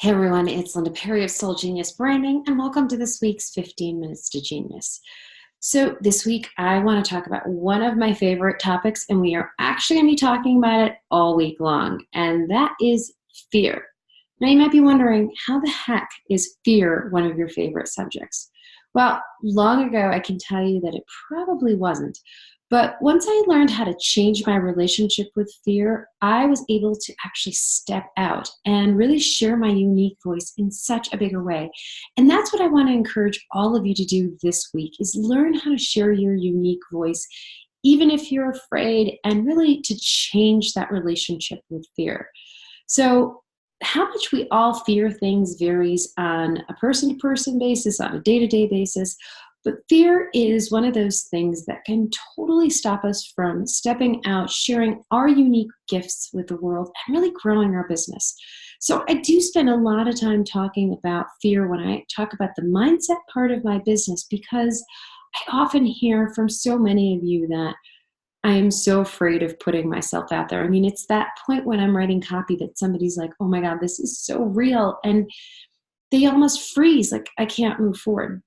Hey everyone, it's Linda Perry of Soul Genius Branding, and welcome to this week's 15 Minutes to Genius. So this week, I want to talk about one of my favorite topics, and we are actually going to be talking about it all week long, and that is fear. Now you might be wondering, how the heck is fear one of your favorite subjects? Well, long ago, I can tell you that it probably wasn't. But once I learned how to change my relationship with fear, I was able to actually step out and really share my unique voice in such a bigger way. And that's what I want to encourage all of you to do this week is learn how to share your unique voice, even if you're afraid, and really to change that relationship with fear. So how much we all fear things varies on a person-to-person basis, on a day-to-day basis. But fear is one of those things that can totally stop us from stepping out, sharing our unique gifts with the world, and really growing our business. So I do spend a lot of time talking about fear when I talk about the mindset part of my business, because I often hear from so many of you that I am so afraid of putting myself out there. I mean, it's that point when I'm writing copy that somebody's like, oh my God, this is so real. And they almost freeze, like I can't move forward.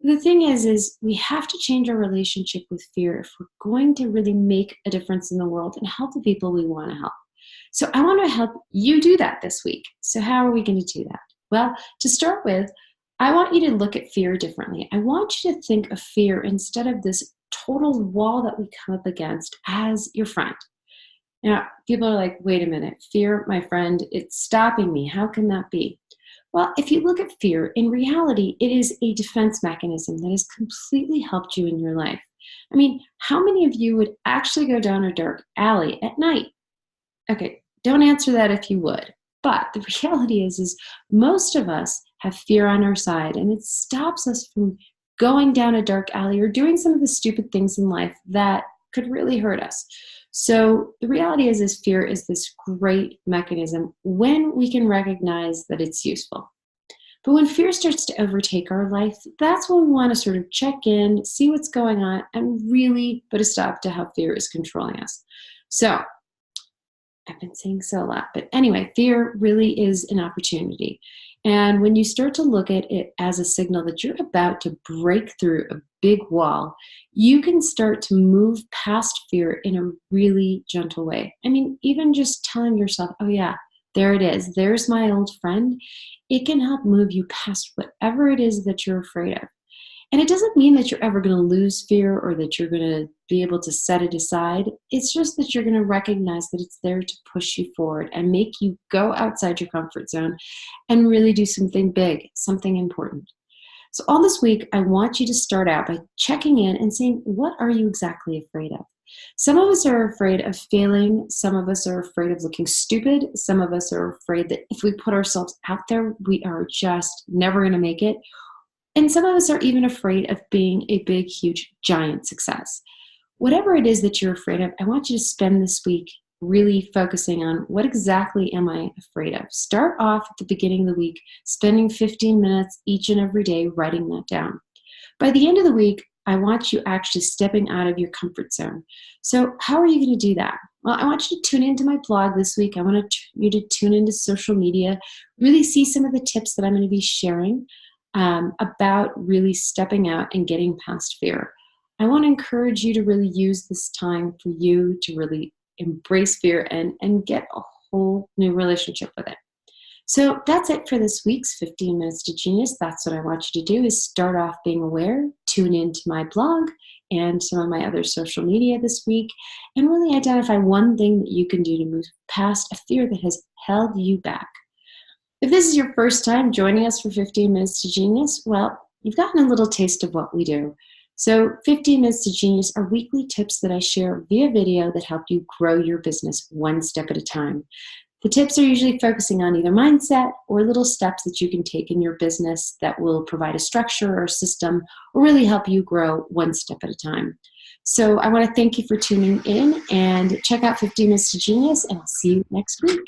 The thing is we have to change our relationship with fear if we're going to really make a difference in the world and help the people we want to help. So I want to help you do that this week. So how are we going to do that? Well, to start with, I want you to look at fear differently. I want you to think of fear instead of this total wall that we come up against as your friend. Now, people are like, wait a minute, fear, my friend, it's stopping me. How can that be? Well, if you look at fear, in reality, it is a defense mechanism that has completely helped you in your life. I mean, how many of you would actually go down a dark alley at night? Okay, don't answer that if you would. But the reality is most of us have fear on our side, and it stops us from going down a dark alley or doing some of the stupid things in life that could really hurt us. So the reality is fear is this great mechanism when we can recognize that it's useful. But when fear starts to overtake our life, that's when we want to sort of check in, see what's going on, and really put a stop to how fear is controlling us. So I've been saying so a lot, but anyway, fear really is an opportunity. And when you start to look at it as a signal that you're about to break through a big wall, you can start to move past fear in a really gentle way. I mean, even just telling yourself, oh yeah, there it is. There's my old friend. It can help move you past whatever it is that you're afraid of. And it doesn't mean that you're ever going to lose fear or that you're going to be able to set it aside. It's just that you're going to recognize that it's there to push you forward and make you go outside your comfort zone and really do something big, something important. So all this week, I want you to start out by checking in and saying, what are you exactly afraid of? Some of us are afraid of failing. Some of us are afraid of looking stupid. Some of us are afraid that if we put ourselves out there, we are just never going to make it. And some of us are even afraid of being a big, huge, giant success. Whatever it is that you're afraid of, I want you to spend this week really focusing on what exactly am I afraid of. Start off at the beginning of the week, spending 15 minutes each and every day writing that down. By the end of the week, I want you actually stepping out of your comfort zone. So how are you going to do that? Well, I want you to tune into my blog this week. I want you to tune into social media, really see some of the tips that I'm going to be sharing about really stepping out and getting past fear. I want to encourage you to really use this time for you to really embrace fear and get a whole new relationship with it. So that's it for this week's 15 Minutes to Genius. That's what I want you to do is start off being aware, tune into my blog and some of my other social media this week, and really identify one thing that you can do to move past a fear that has held you back. If this is your first time joining us for 15 Minutes to Genius, well, you've gotten a little taste of what we do. So 15 Minutes to Genius are weekly tips that I share via video that help you grow your business one step at a time. The tips are usually focusing on either mindset or little steps that you can take in your business that will provide a structure or a system or really help you grow one step at a time. So I want to thank you for tuning in and check out 15 Minutes to Genius, and I'll see you next week.